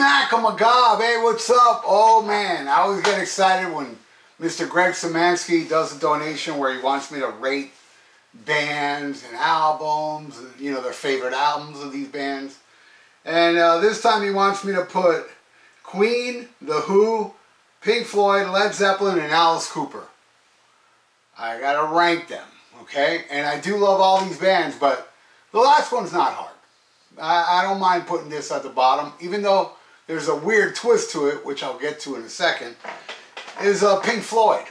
SHMACKEMAGOB, hey, what's up? Oh man, I always get excited when Mr. Greg Symanski does a donation where he wants me to rate bands and albums, you know, their favorite albums of these bands. And this time he wants me to put Queen, The Who, Pink Floyd, Led Zeppelin, and Alice Cooper. I gotta rank them, okay? And I do love all these bands, but the last one's not hard. I don't mind putting this at the bottom, even though there's a weird twist to it, which I'll get to in a second, is Pink Floyd.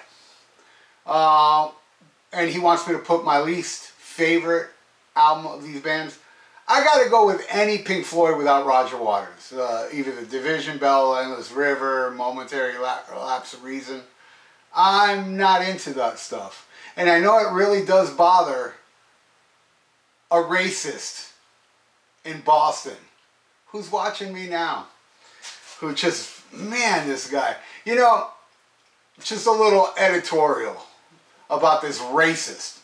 And he wants me to put my least favorite album of these bands. I gotta go with any Pink Floyd without Roger Waters. Either the Division Bell, Endless River, Momentary Lapse of Reason. I'm not into that stuff. And I know it really does bother a racist in Boston who's watching me now, who just, man, this guy, you know, just a little editorial about this racist,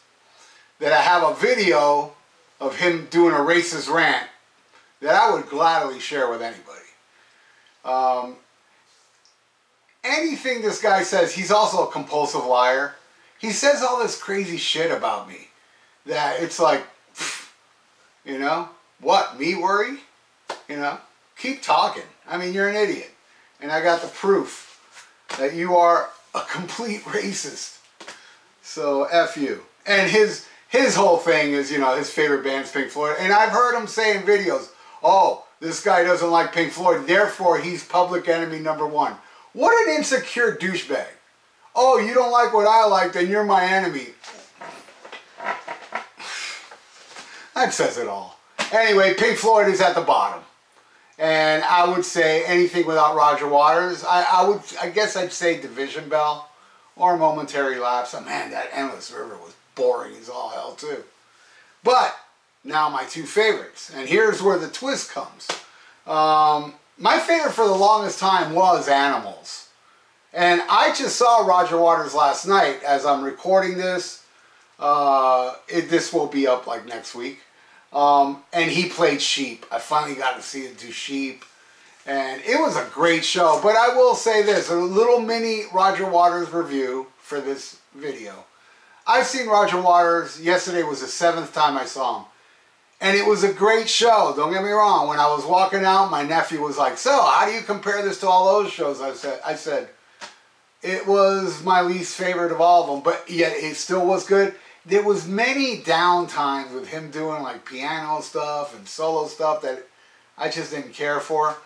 that I have a video of him doing a racist rant that I would gladly share with anybody. Anything this guy says, he's also a compulsive liar. He says all this crazy shit about me that it's like, you know, what, me worry? You know, keep talking. I mean, you're an idiot. And I got the proof that you are a complete racist. So, F you. And his whole thing is, you know, his favorite band's Pink Floyd. And I've heard him say in videos, oh, this guy doesn't like Pink Floyd, therefore he's public enemy #1. What an insecure douchebag. Oh, you don't like what I like, then you're my enemy. That says it all. Anyway, Pink Floyd is at the bottom. And I would say anything without Roger Waters. I guess I'd say Division Bell or Momentary Lapse. Oh, man, that Endless River was boring as all hell too. But now my two favorites. And here's where the twist comes. My favorite for the longest time was Animals. And I just saw Roger Waters last night as I'm recording this. This will be up like next week. And he played Sheep. I finally got to see him do Sheep. And it was a great show. But I will say this, a little mini Roger Waters review for this video. I've seen Roger Waters. Yesterday was the 7th time I saw him. And it was a great show. Don't get me wrong. When I was walking out, my nephew was like, so how do you compare this to all those shows? I said, it was my least favorite of all of them. But yet it still was good. There was many down times with him doing like piano stuff and solo stuff that I just didn't care for.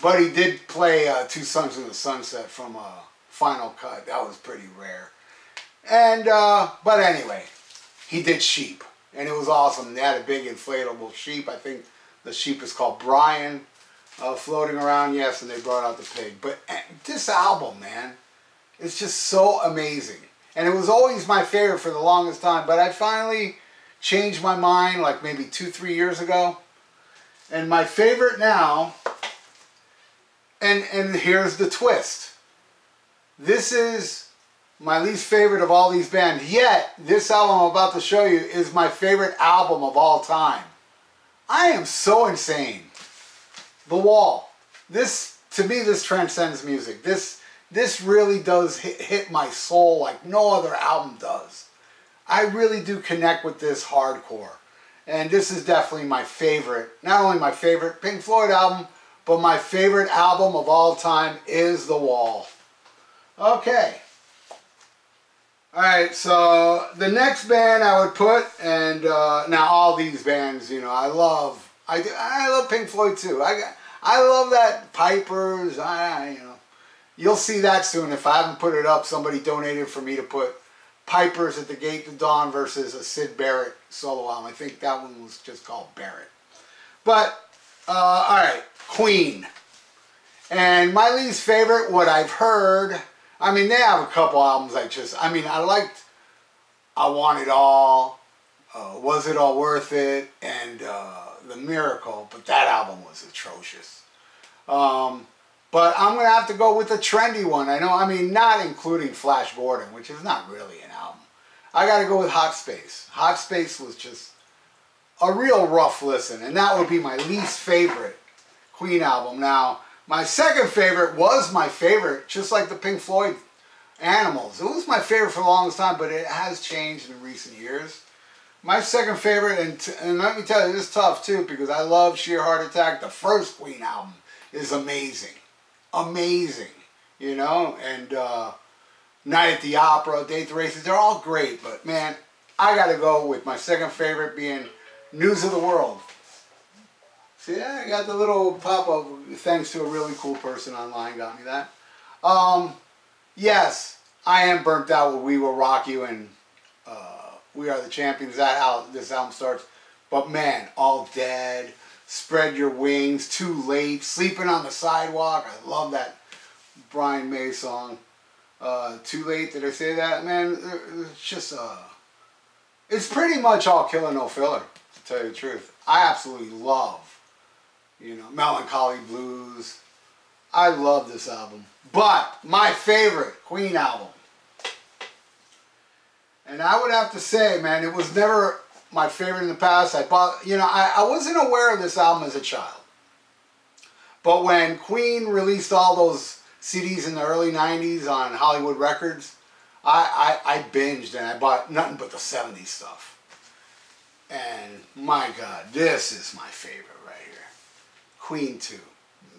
But he did play Two Songs in the Sunset from Final Cut. That was pretty rare. And, but anyway, he did Sheep. And it was awesome. They had a big inflatable sheep. I think the sheep is called Brian, floating around, yes, and they brought out the pig. But this album, man, it's just so amazing. And it was always my favorite for the longest time, but I finally changed my mind like maybe 2-3 years ago. And my favorite now, and here's the twist. This is my least favorite of all these bands, yet this album I'm about to show you is my favorite album of all time. I am so insane. The Wall. This, to me, this transcends music. This really does hit my soul like no other album does. I really do connect with this hardcore. And this is definitely my favorite, not only my favorite Pink Floyd album, but my favorite album of all time is The Wall. Okay. Alright, so the next band I would put, and now all these bands, you know, I love Pink Floyd too. I love that Pipers, you know. You'll see that soon. If I haven't put it up, somebody donated for me to put Pipers at the Gate to Dawn versus a Syd Barrett solo album. I think that one was just called Barrett. But, alright, Queen. And my least favorite, what I've heard, I mean, they have a couple albums I liked I Want It All, Was It All Worth It, and The Miracle, but that album was atrocious. But I'm going to have to go with the trendy one. I mean, not including Flash Gordon, which is not really an album. I got to go with Hot Space. Hot Space was just a real rough listen, and that would be my least favorite Queen album. Now, My second favorite was my favorite, just like the Pink Floyd Animals. It was my favorite for the longest time, but it has changed in recent years. My second favorite, and let me tell you, this is tough too, because I love Sheer Heart Attack. The first Queen album is amazing. Amazing. You know, and Night at the Opera, Date the Races, they're all great, but man, I gotta go with my second favorite being News of the World. See, I got the little pop-up thanks to a really cool person online got me that. Yes, I am burnt out with We Will Rock You and We Are the Champions. That's how this album starts. But man, All Dead, Spread Your Wings, Too Late, Sleeping on the Sidewalk. I love that Brian May song. Too Late, did I say that? Man, it's just, it's pretty much all killer, no filler, to tell you the truth. I absolutely love, you know, Melancholy Blues. I love this album. But my favorite Queen album, and I would have to say, man, it was never my favorite in the past. I bought, you know, I wasn't aware of this album as a child. But when Queen released all those CDs in the early 90s on Hollywood Records, I binged and I bought nothing but the 70s stuff. And my God, this is my favorite right here. Queen 2.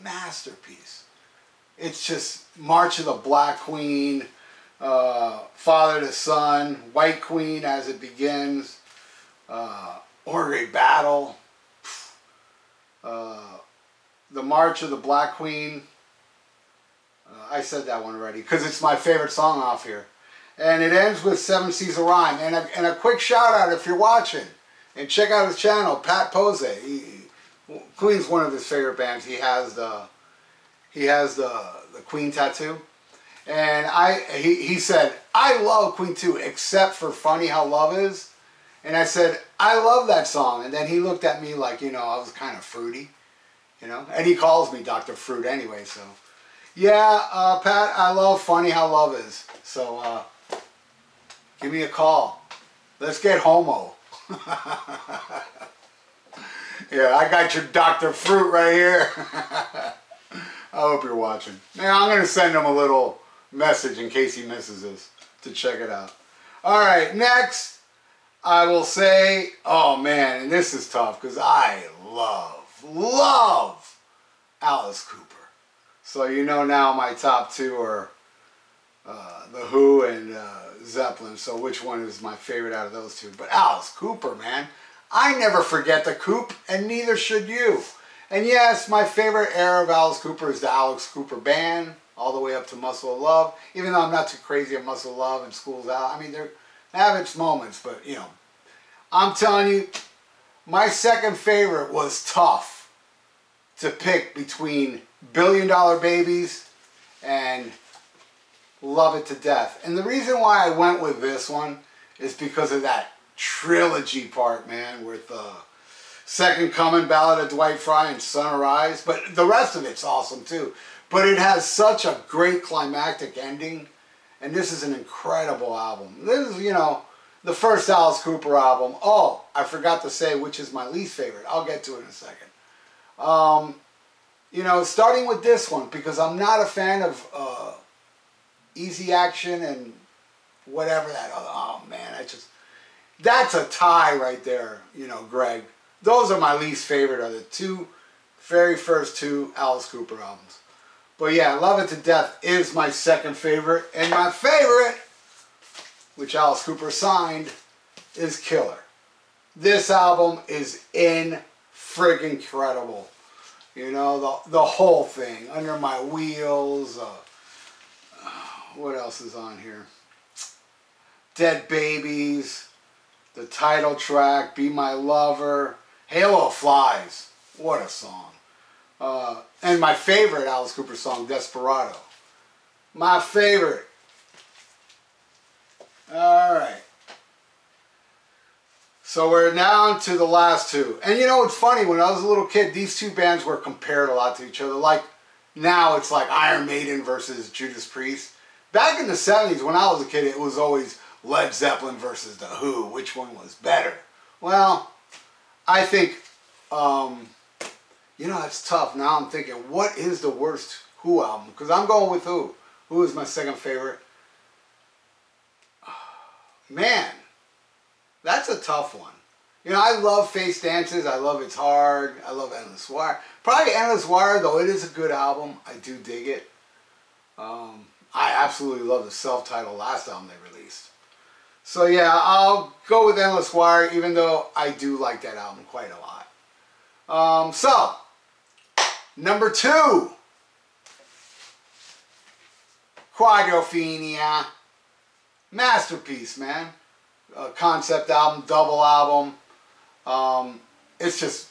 Masterpiece. It's just March of the Black Queen, Father to Son, White Queen as it begins, Orgry Battle, the March of the Black Queen. I said that one already because it's my favorite song off here. And it ends with Seven Seas of Rhyme. And a quick shout out if you're watching. And check out his channel, Pat Pose. Queen's one of his favorite bands. He has the Queen tattoo. And he said, I love Queen too, except for Funny How Love Is. And I said, I love that song. And then he looked at me like, you know, I was kind of fruity. You know, and he calls me Dr. Fruit anyway, so. Yeah, Pat, I love Funny How Love Is. So, give me a call. Let's get homo. Yeah, I got your Dr. Fruit right here. I hope you're watching. Now, I'm going to send him a little message in case he misses this to check it out. All right, next, I will say, oh man, and this is tough because I love Alice Cooper. So you know now my top two are The Who and Zeppelin. So which one is my favorite out of those two? But Alice Cooper, man. I never forget the Coop, and neither should you. And yes, my favorite era of Alice Cooper is the Alice Cooper Band, all the way up to Muscle of Love. Even though I'm not too crazy at Muscle of Love and School's Out. I mean, they have its moments, but you know. I'm telling you, my second favorite was tough to pick between Billion Dollar Babies and Love It to Death. And the reason why I went with this one is because of that trilogy part, man, with Second Coming, Ballad of Dwight Fry, and Sunrise. But the rest of it's awesome too. But it has such a great climactic ending. And this is an incredible album. This is, you know, the first Alice Cooper album. Oh, I forgot to say which is my least favorite. I'll get to it in a second. You know, starting with this one, because I'm not a fan of Easy Action and whatever that other, oh man, that's a tie right there, you know, Greg. Those are my least favorite, are the very first two Alice Cooper albums. But yeah, Love It to Death is my second favorite. And my favorite, which Alice Cooper signed, is Killer. This album is friggin' incredible. You know, the whole thing. Under My Wheels. What else is on here? Dead Babies. The title track, Be My Lover. Halo of Flies. What a song. And my favorite Alice Cooper song, Desperado. My favorite. Alright. So we're down to the last two. And you know, it's funny, when I was a little kid, these two bands were compared a lot to each other. Like, now it's like Iron Maiden versus Judas Priest. Back in the 70s, when I was a kid, it was always Led Zeppelin versus The Who. Which one was better? Well, I think, you You know, it's tough. Now I'm thinking, what is the worst Who album? Because I'm going with Who. Who is my second favorite? Man, that's a tough one. You know, I love Face Dances. I love It's Hard. I love Endless Wire. Probably Endless Wire, though it is a good album. I do dig it. I absolutely love the self-titled last album they released. So yeah, I'll go with Endless Wire, even though I do like that album quite a lot. So, number 2. Quadrophenia. Masterpiece, man. Concept album, double album. It's just,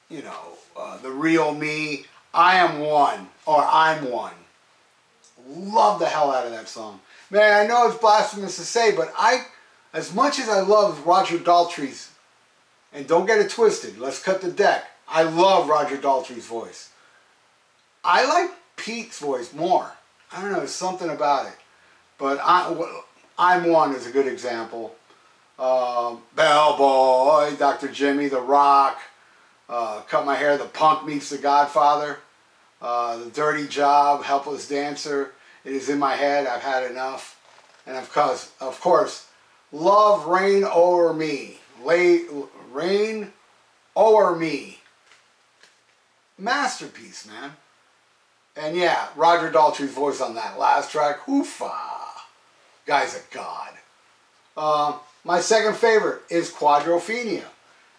you know, the real me. I am one, or I'm one. Love the hell out of that song. Man, I know it's blasphemous to say, but as much as I love Roger Daltrey's, and don't get it twisted, let's cut the deck. I love Roger Daltrey's voice. I like Pete's voice more. I don't know, there's something about it. But I'm One is a good example. Bellboy, Dr. Jimmy, The Rock, Cut My Hair, The Punk Meets The Godfather, The Dirty Job, Helpless Dancer, It Is In My Head, I've Had Enough, and of course, Love Reign O'er Me, Reign O'er Me. Masterpiece, man. And yeah, Roger Daltrey's voice on that last track, hoofa. Guy's a god. My second favorite is Quadrophenia.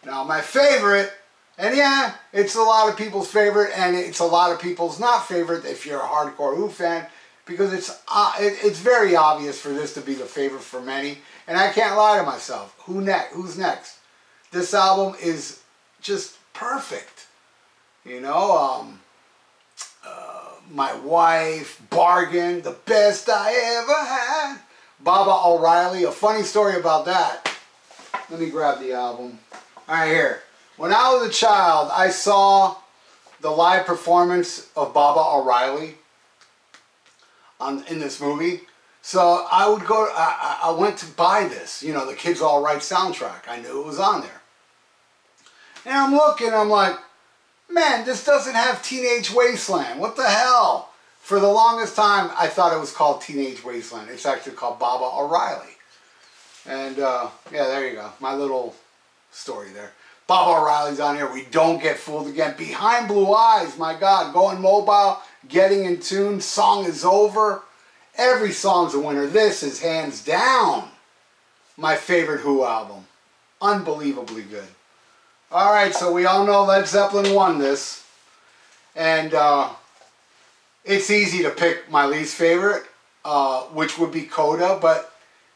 Now my favorite, and yeah, it's a lot of people's favorite, and it's a lot of people's not favorite if you're a hardcore Who fan, because it's very obvious for this to be the favorite for many, and I can't lie to myself. Who's next? This album is just perfect. You know, My Wife, Bargain, The Best I Ever Had. Baba O'Reilly, a funny story about that. Let me grab the album. Alright, here. When I was a child, I saw the live performance of Baba O'Reilly in this movie. So I would go, I went to buy this, you know, the Kids All Right soundtrack. I knew it was on there. And I'm looking, I'm like, man, this doesn't have Teenage Wasteland. What the hell? For the longest time, I thought it was called Teenage Wasteland. It's actually called Baba O'Reilly. And, yeah, there you go. My little story there. Baba O'Reilly's on here. We Don't Get Fooled Again. Behind Blue Eyes, my God. Going Mobile, Getting in Tune, Song Is Over. Every song's a winner. This is hands down my favorite Who album. Unbelievably good. Alright, so we all know Led Zeppelin won this. And, it's easy to pick my least favorite, which would be Coda, but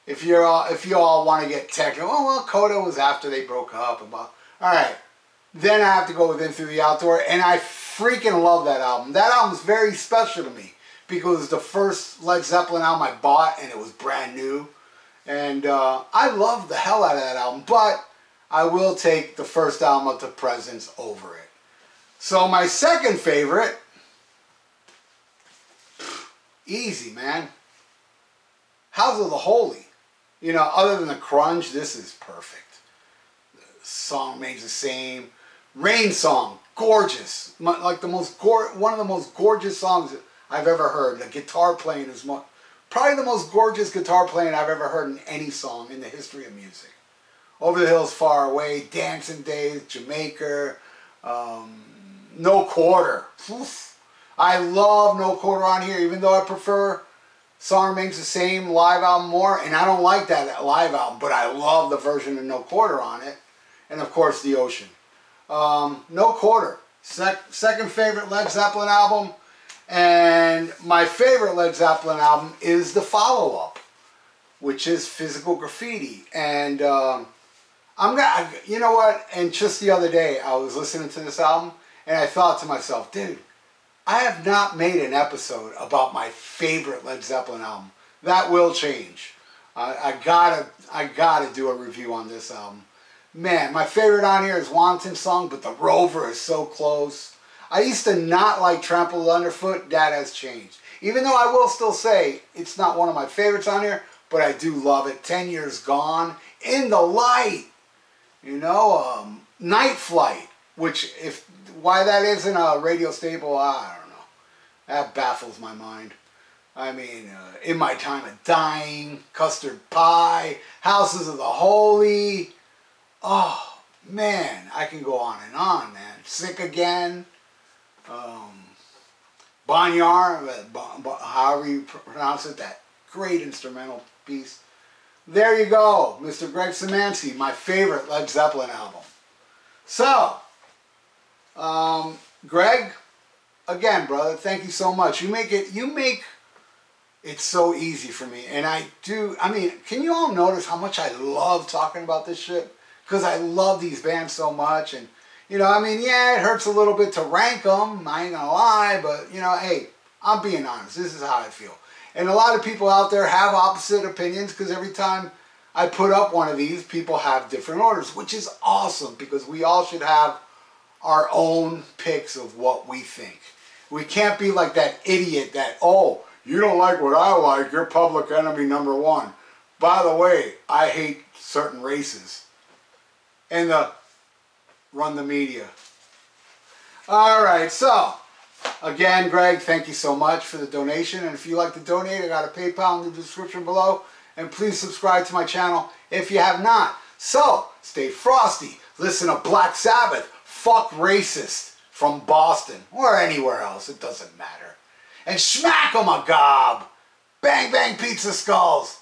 if you all want to get technical, oh well, Coda was after they broke up. Alright, then I have to go with In Through the Outdoor, and I freaking love that album. That album's very special to me, because it's the first Led Zeppelin album I bought, and it was brand new. And I love the hell out of that album, but I will take the first album up to Presence over it. So my second favorite, easy, man. House of the Holy. You know, other than the grunge, this is perfect. The song remains the same. Rain Song, gorgeous. Like one of the most gorgeous songs I've ever heard. The guitar playing is probably the most gorgeous guitar playing I've ever heard in any song in the history of music. Over the Hills Far Away, Dancing Days, Jamaica, No Quarter. Oof. I love No Quarter on here, even though I prefer Song Remains the Same live album more, and I don't like that live album, but I love the version of No Quarter on it, and of course The Ocean. No Quarter, second favorite Led Zeppelin album, and my favorite Led Zeppelin album is the follow-up, which is Physical Graffiti, and you know what, and just the other day I was listening to this album, and I thought to myself, dude, I have not made an episode about my favorite Led Zeppelin album. That will change. I gotta do a review on this album. Man, my favorite on here is Wanton Song, but the Rover is so close. I used to not like Trampled Underfoot. That has changed. Even though I will still say it's not one of my favorites on here, but I do love it. 10 Years Gone, In the Light, you know, Night Flight. which why that isn't a radio staple, I don't know. That baffles my mind. I mean, In My Time of Dying, Custard Pie, Houses of the Holy. Oh, man, I can go on, man. Sick Again. Boneyard, however you pronounce it, that great instrumental piece. There you go, Mr. Greg Symanski, my favorite Led Zeppelin album. So, Greg, again, brother, thank you so much. You make it so easy for me. And I mean, can you all notice how much I love talking about this shit? Because I love these bands so much. And, you know, I mean, yeah, it hurts a little bit to rank them. I ain't gonna lie. But, you know, hey, I'm being honest. This is how I feel. And a lot of people out there have opposite opinions because every time I put up one of these, people have different orders, which is awesome because we all should have our own picks of what we think. We can't be like that idiot that, oh, you don't like what I like, you're public enemy number one. By the way, I hate certain races. And run the media. Alright, so, again, Greg, thank you so much for the donation. And if you'd like to donate, I got a PayPal in the description below. And please subscribe to my channel if you have not. So, stay frosty. Listen to Black Sabbath, Fuck Racist, from Boston. Or anywhere else, it doesn't matter. And SHMACKEMAGOB! Bang bang pizza skulls!